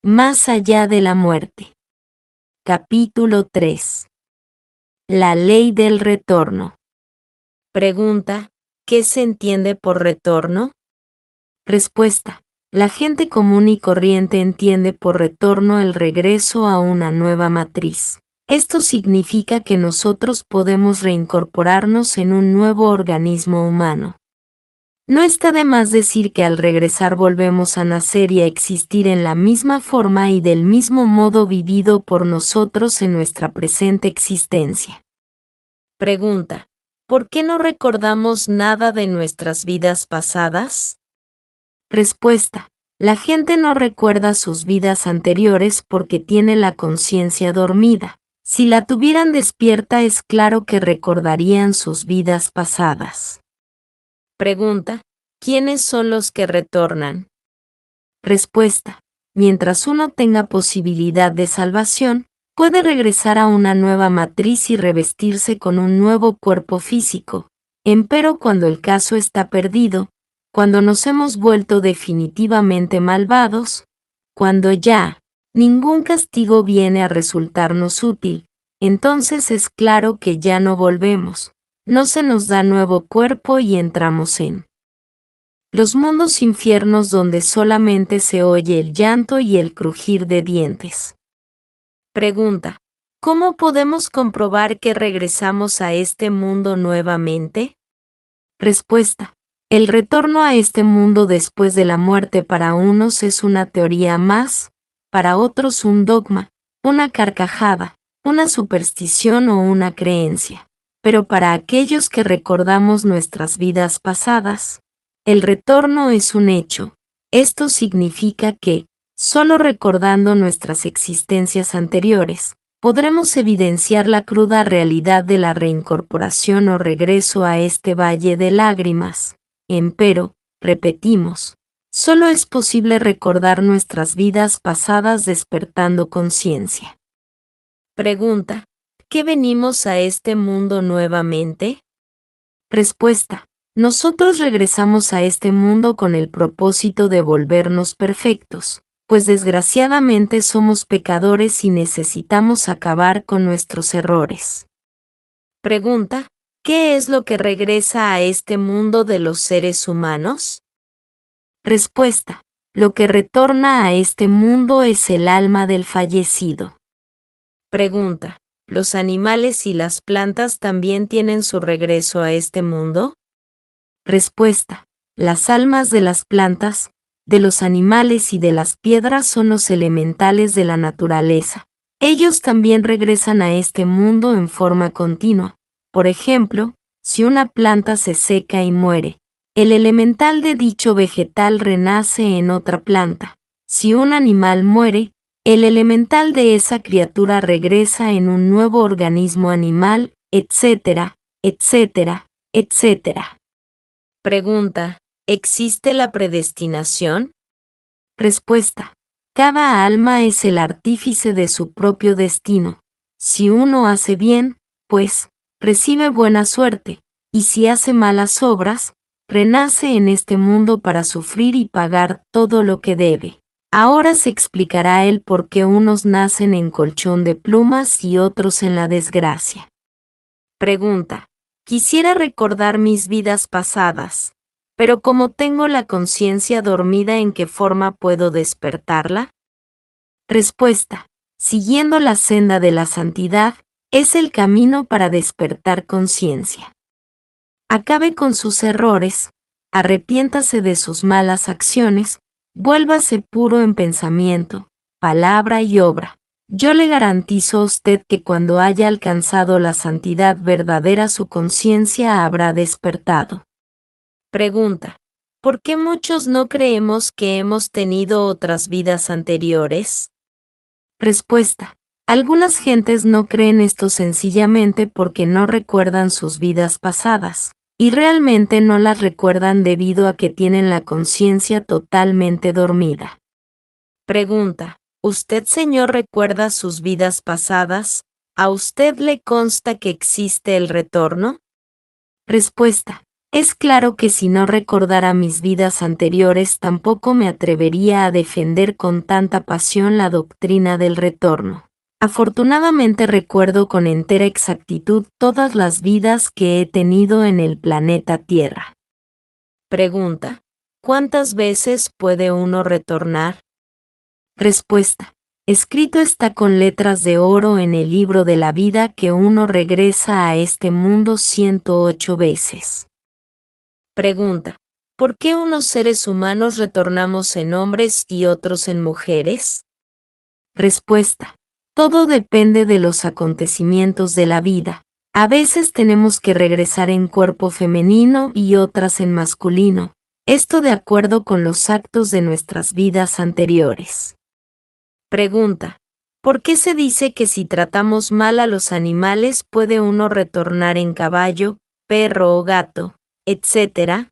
Más allá de la muerte. Capítulo 3. La ley del retorno. Pregunta: ¿qué se entiende por retorno? Respuesta: la gente común y corriente entiende por retorno el regreso a una nueva matriz. Esto significa que nosotros podemos reincorporarnos en un nuevo organismo humano. No está de más decir que al regresar volvemos a nacer y a existir en la misma forma y del mismo modo vivido por nosotros en nuestra presente existencia. Pregunta: ¿por qué no recordamos nada de nuestras vidas pasadas? Respuesta: la gente no recuerda sus vidas anteriores porque tiene la conciencia dormida. Si la tuvieran despierta es claro que recordarían sus vidas pasadas. Pregunta: ¿quiénes son los que retornan? Respuesta: mientras uno tenga posibilidad de salvación, puede regresar a una nueva matriz y revestirse con un nuevo cuerpo físico. Empero cuando el caso está perdido, cuando nos hemos vuelto definitivamente malvados, cuando ya ningún castigo viene a resultarnos útil, entonces es claro que ya no volvemos. No se nos da nuevo cuerpo y entramos en los mundos infiernos donde solamente se oye el llanto y el crujir de dientes. Pregunta: ¿cómo podemos comprobar que regresamos a este mundo nuevamente? Respuesta: el retorno a este mundo después de la muerte para unos es una teoría más, para otros un dogma, una carcajada, una superstición o una creencia. Pero para aquellos que recordamos nuestras vidas pasadas, el retorno es un hecho. Esto significa que, solo recordando nuestras existencias anteriores, podremos evidenciar la cruda realidad de la reincorporación o regreso a este valle de lágrimas. Empero, repetimos, solo es posible recordar nuestras vidas pasadas despertando conciencia. Pregunta: ¿qué venimos a este mundo nuevamente? Respuesta: nosotros regresamos a este mundo con el propósito de volvernos perfectos, pues desgraciadamente somos pecadores y necesitamos acabar con nuestros errores. Pregunta: ¿qué es lo que regresa a este mundo de los seres humanos? Respuesta: lo que retorna a este mundo es el alma del fallecido. Pregunta: ¿los animales y las plantas también tienen su regreso a este mundo? Respuesta: las almas de las plantas, de los animales y de las piedras son los elementales de la naturaleza. Ellos también regresan a este mundo en forma continua. Por ejemplo, si una planta se seca y muere, el elemental de dicho vegetal renace en otra planta. Si un animal muere, el elemental de esa criatura regresa en un nuevo organismo animal, etcétera, etcétera, etcétera. Pregunta: ¿existe la predestinación? Respuesta: cada alma es el artífice de su propio destino. Si uno hace bien, pues, recibe buena suerte, y si hace malas obras, renace en este mundo para sufrir y pagar todo lo que debe. Ahora se explicará el por qué unos nacen en colchón de plumas y otros en la desgracia. Pregunta: quisiera recordar mis vidas pasadas, pero como tengo la conciencia dormida, ¿en qué forma puedo despertarla? Respuesta: siguiendo la senda de la santidad, es el camino para despertar conciencia. Acabe con sus errores, arrepiéntase de sus malas acciones, vuélvase puro en pensamiento, palabra y obra. Yo le garantizo a usted que cuando haya alcanzado la santidad verdadera su conciencia habrá despertado. Pregunta: ¿por qué muchos no creemos que hemos tenido otras vidas anteriores? Respuesta: algunas gentes no creen esto sencillamente porque no recuerdan sus vidas pasadas, y realmente no las recuerdan debido a que tienen la conciencia totalmente dormida. Pregunta: ¿usted, señor, recuerda sus vidas pasadas? ¿A usted le consta que existe el retorno? Respuesta: Es claro que si no recordara mis vidas anteriores tampoco me atrevería a defender con tanta pasión la doctrina del retorno. Afortunadamente recuerdo con entera exactitud todas las vidas que he tenido en el planeta Tierra. Pregunta: ¿cuántas veces puede uno retornar? Respuesta: escrito está con letras de oro en el libro de la vida que uno regresa a este mundo 108 veces. Pregunta: ¿por qué unos seres humanos retornamos en hombres y otros en mujeres? Respuesta: todo depende de los acontecimientos de la vida. A veces tenemos que regresar en cuerpo femenino y otras en masculino, esto de acuerdo con los actos de nuestras vidas anteriores. Pregunta: ¿por qué se dice que si tratamos mal a los animales puede uno retornar en caballo, perro o gato, etcétera?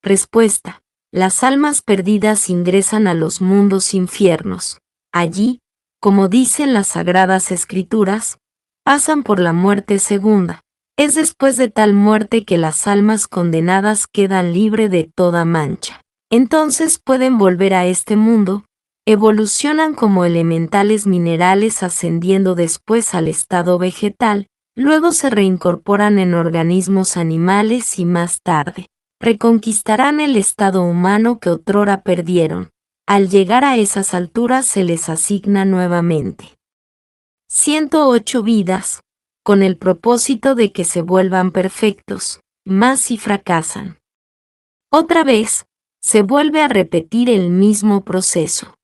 Respuesta: las almas perdidas ingresan a los mundos infiernos. Allí, como dicen las Sagradas Escrituras, pasan por la muerte segunda. Es después de tal muerte que las almas condenadas quedan libres de toda mancha. Entonces pueden volver a este mundo, evolucionan como elementales minerales ascendiendo después al estado vegetal, luego se reincorporan en organismos animales y más tarde reconquistarán el estado humano que otrora perdieron. Al llegar a esas alturas se les asigna nuevamente 108 vidas, con el propósito de que se vuelvan perfectos, mas si fracasan otra vez, se vuelve a repetir el mismo proceso.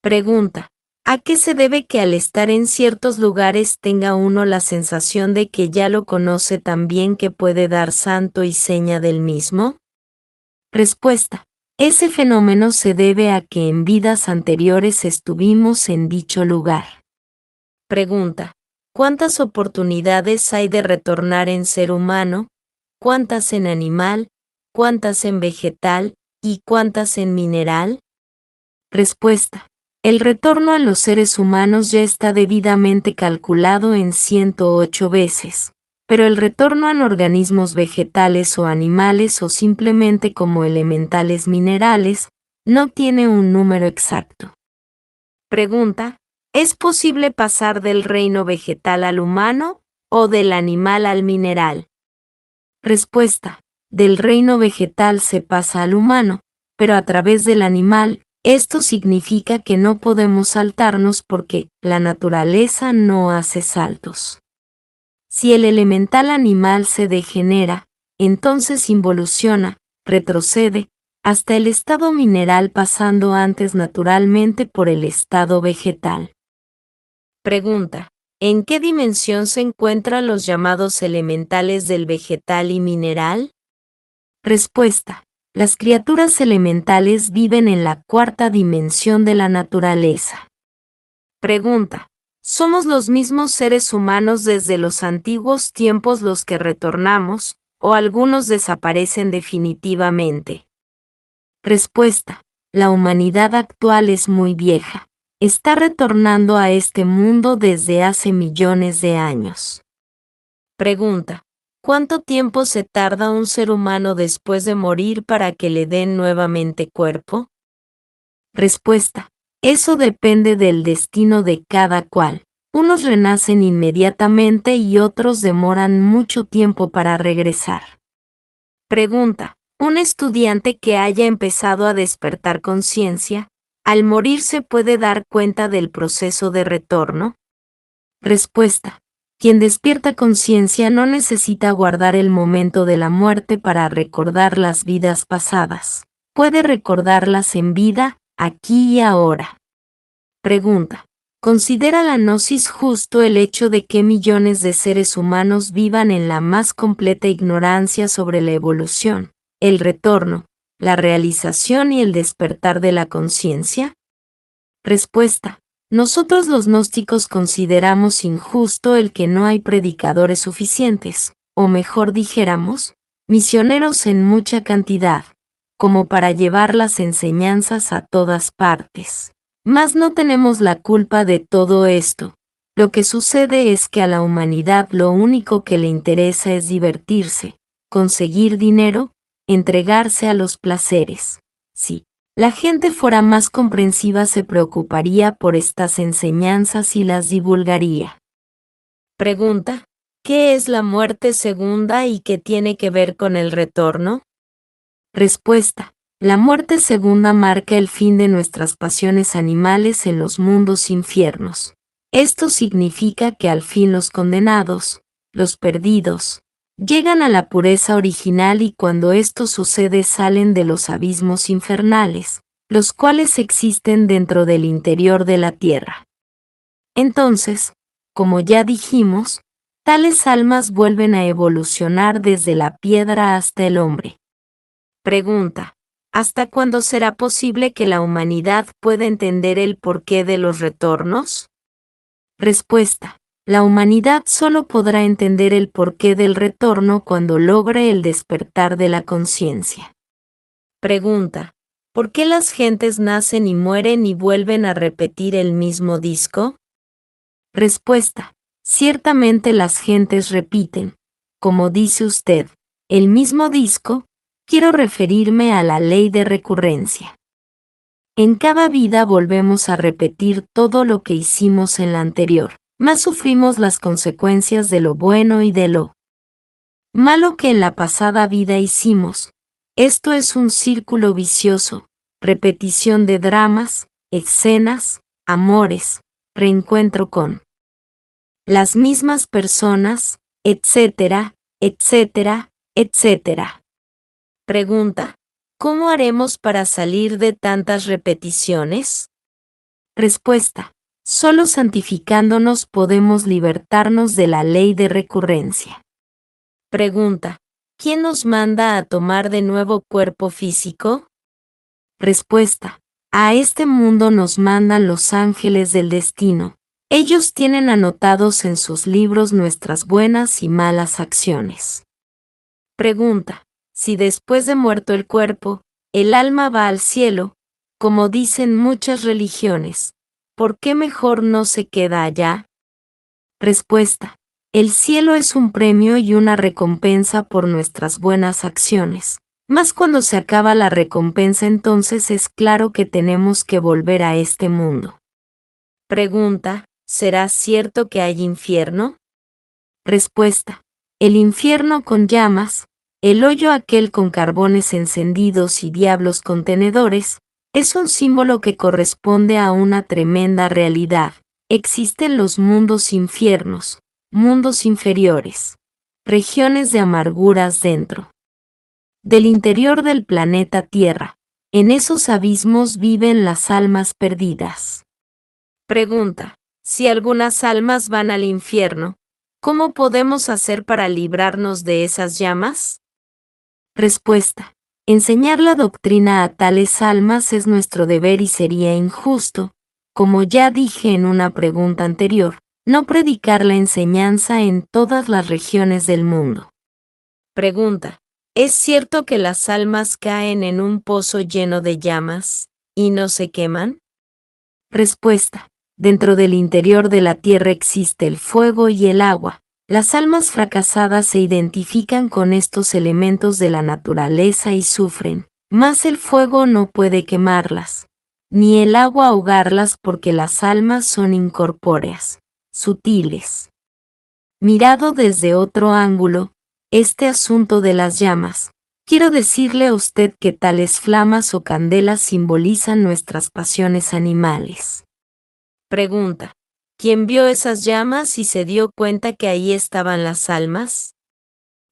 Pregunta: ¿a qué se debe que al estar en ciertos lugares tenga uno la sensación de que ya lo conoce tan bien que puede dar santo y seña del mismo? Respuesta: ese fenómeno se debe a que en vidas anteriores estuvimos en dicho lugar. Pregunta: ¿cuántas oportunidades hay de retornar en ser humano? ¿Cuántas en animal? ¿Cuántas en vegetal? ¿Y cuántas en mineral? Respuesta: el retorno a los seres humanos ya está debidamente calculado en 108 veces, pero el retorno en organismos vegetales o animales o simplemente como elementales minerales, no tiene un número exacto. Pregunta: ¿es posible pasar del reino vegetal al humano o del animal al mineral? Respuesta: del reino vegetal se pasa al humano, pero a través del animal. Esto significa que no podemos saltarnos porque la naturaleza no hace saltos. Si el elemental animal se degenera, entonces involuciona, retrocede, hasta el estado mineral pasando antes naturalmente por el estado vegetal. Pregunta: ¿en qué dimensión se encuentran los llamados elementales del vegetal y mineral? Respuesta: las criaturas elementales viven en la cuarta dimensión de la naturaleza. Pregunta: ¿somos los mismos seres humanos desde los antiguos tiempos los que retornamos, o algunos desaparecen definitivamente? Respuesta: la humanidad actual es muy vieja. Está retornando a este mundo desde hace millones de años. Pregunta: ¿cuánto tiempo se tarda un ser humano después de morir para que le den nuevamente cuerpo? Respuesta: eso depende del destino de cada cual. Unos renacen inmediatamente y otros demoran mucho tiempo para regresar. Pregunta: ¿un estudiante que haya empezado a despertar conciencia, al morir se puede dar cuenta del proceso de retorno? Respuesta: quien despierta conciencia no necesita guardar el momento de la muerte para recordar las vidas pasadas. Puede recordarlas en vida, aquí y ahora. Pregunta: ¿considera la gnosis justo el hecho de que millones de seres humanos vivan en la más completa ignorancia sobre la evolución, el retorno, la realización y el despertar de la conciencia? Respuesta: nosotros los gnósticos consideramos injusto el que no hay predicadores suficientes, o mejor dijéramos, misioneros en mucha cantidad, como para llevar las enseñanzas a todas partes. Mas no tenemos la culpa de todo esto. Lo que sucede es que a la humanidad lo único que le interesa es divertirse, conseguir dinero, entregarse a los placeres. Si la gente fuera más comprensiva, se preocuparía por estas enseñanzas y las divulgaría. Pregunta: ¿qué es la muerte segunda y qué tiene que ver con el retorno? Respuesta: la muerte segunda marca el fin de nuestras pasiones animales en los mundos infiernos. Esto significa que al fin los condenados, los perdidos, llegan a la pureza original, y cuando esto sucede salen de los abismos infernales, los cuales existen dentro del interior de la tierra. Entonces, como ya dijimos, tales almas vuelven a evolucionar desde la piedra hasta el hombre. Pregunta: ¿hasta cuándo será posible que la humanidad pueda entender el porqué de los retornos? Respuesta: la humanidad solo podrá entender el porqué del retorno cuando logre el despertar de la conciencia. Pregunta: ¿por qué las gentes nacen y mueren y vuelven a repetir el mismo disco? Respuesta: ciertamente las gentes repiten, como dice usted, el mismo disco. Quiero referirme a la ley de recurrencia. En cada vida volvemos a repetir todo lo que hicimos en la anterior, mas sufrimos las consecuencias de lo bueno y de lo malo que en la pasada vida hicimos. Esto es un círculo vicioso, repetición de dramas, escenas, amores, reencuentro con las mismas personas, etcétera, etcétera, etcétera. Pregunta: ¿cómo haremos para salir de tantas repeticiones? Respuesta: solo santificándonos podemos libertarnos de la ley de recurrencia. Pregunta: ¿quién nos manda a tomar de nuevo cuerpo físico? Respuesta: a este mundo nos mandan los ángeles del destino. Ellos tienen anotados en sus libros nuestras buenas y malas acciones. Pregunta: si después de muerto el cuerpo, el alma va al cielo, como dicen muchas religiones, ¿por qué mejor no se queda allá? Respuesta: el cielo es un premio y una recompensa por nuestras buenas acciones. Mas cuando se acaba la recompensa, entonces es claro que tenemos que volver a este mundo. Pregunta: ¿será cierto que hay infierno? Respuesta: el infierno con llamas, el hoyo aquel con carbones encendidos y diablos con tenedores, es un símbolo que corresponde a una tremenda realidad. Existen los mundos infiernos, mundos inferiores, regiones de amarguras dentro del interior del planeta Tierra. En esos abismos viven las almas perdidas. Pregunta: si algunas almas van al infierno, ¿cómo podemos hacer para librarnos de esas llamas? Respuesta: enseñar la doctrina a tales almas es nuestro deber y sería injusto, como ya dije en una pregunta anterior, no predicar la enseñanza en todas las regiones del mundo. Pregunta: ¿es cierto que las almas caen en un pozo lleno de llamas y no se queman? Respuesta: dentro del interior de la tierra existe el fuego y el agua. Las almas fracasadas se identifican con estos elementos de la naturaleza y sufren, mas el fuego no puede quemarlas, ni el agua ahogarlas, porque las almas son incorpóreas, sutiles. Mirado desde otro ángulo, este asunto de las llamas, quiero decirle a usted que tales flamas o candelas simbolizan nuestras pasiones animales. Pregunta: ¿quién vio esas llamas y se dio cuenta que ahí estaban las almas?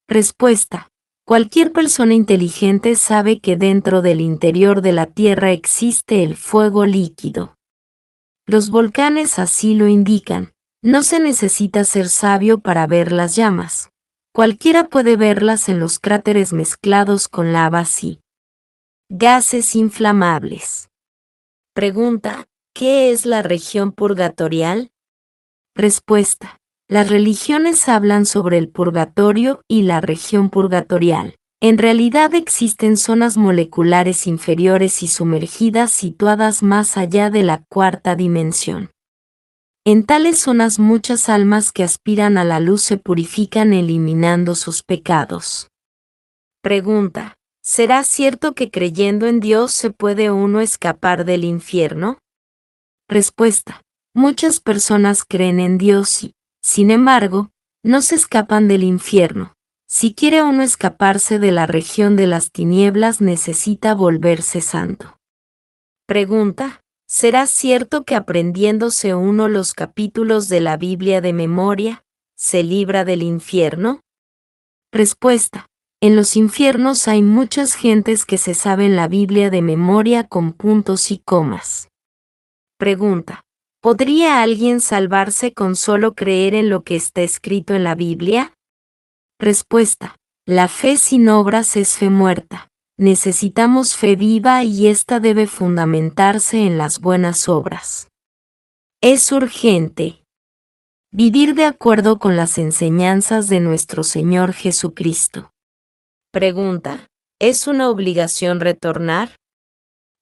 Respuesta: cualquier persona inteligente sabe que dentro del interior de la Tierra existe el fuego líquido. Los volcanes así lo indican. No se necesita ser sabio para ver las llamas. Cualquiera puede verlas en los cráteres mezclados con lavas y gases inflamables. Pregunta: ¿qué es la región purgatorial? Respuesta: las religiones hablan sobre el purgatorio y la región purgatorial. En realidad existen zonas moleculares inferiores y sumergidas situadas más allá de la cuarta dimensión. En tales zonas muchas almas que aspiran a la luz se purifican eliminando sus pecados. Pregunta: ¿será cierto que creyendo en Dios se puede uno escapar del infierno? Respuesta: muchas personas creen en Dios y, sin embargo, no se escapan del infierno. Si quiere uno escaparse de la región de las tinieblas, necesita volverse santo. Pregunta: ¿será cierto que aprendiéndose uno los capítulos de la Biblia de memoria, se libra del infierno? Respuesta: en los infiernos hay muchas gentes que se saben la Biblia de memoria con puntos y comas. Pregunta: ¿podría alguien salvarse con solo creer en lo que está escrito en la Biblia? Respuesta: la fe sin obras es fe muerta. Necesitamos fe viva y esta debe fundamentarse en las buenas obras. Es urgente vivir de acuerdo con las enseñanzas de nuestro Señor Jesucristo. Pregunta: ¿es una obligación retornar?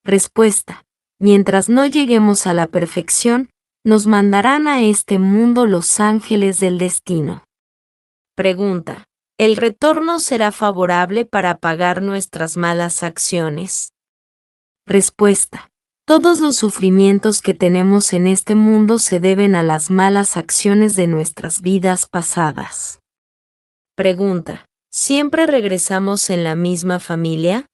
Respuesta: mientras no lleguemos a la perfección, nos mandarán a este mundo los ángeles del destino. Pregunta: ¿el retorno será favorable para pagar nuestras malas acciones? Respuesta: todos los sufrimientos que tenemos en este mundo se deben a las malas acciones de nuestras vidas pasadas. Pregunta: ¿siempre regresamos en la misma familia?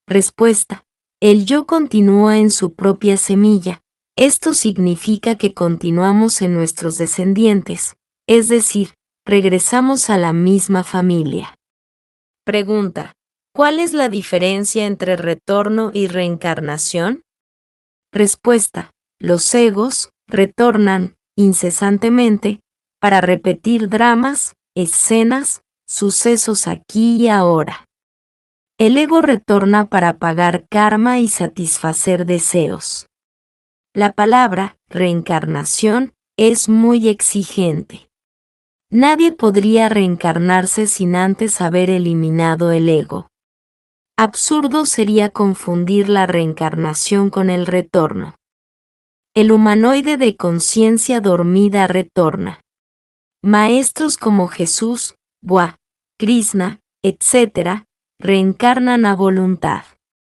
Respuesta: el yo continúa en su propia semilla. Esto significa que continuamos en nuestros descendientes, es decir, regresamos a la misma familia. Pregunta: ¿cuál es la diferencia entre retorno y reencarnación? Respuesta: los egos retornan incesantemente para repetir dramas, escenas, sucesos aquí y ahora. El ego retorna para pagar karma y satisfacer deseos. La palabra reencarnación es muy exigente. Nadie podría reencarnarse sin antes haber eliminado el ego. Absurdo sería confundir la reencarnación con el retorno. El humanoide de conciencia dormida retorna. Maestros como Jesús, Buda, Krishna, etc., reencarnan a voluntad.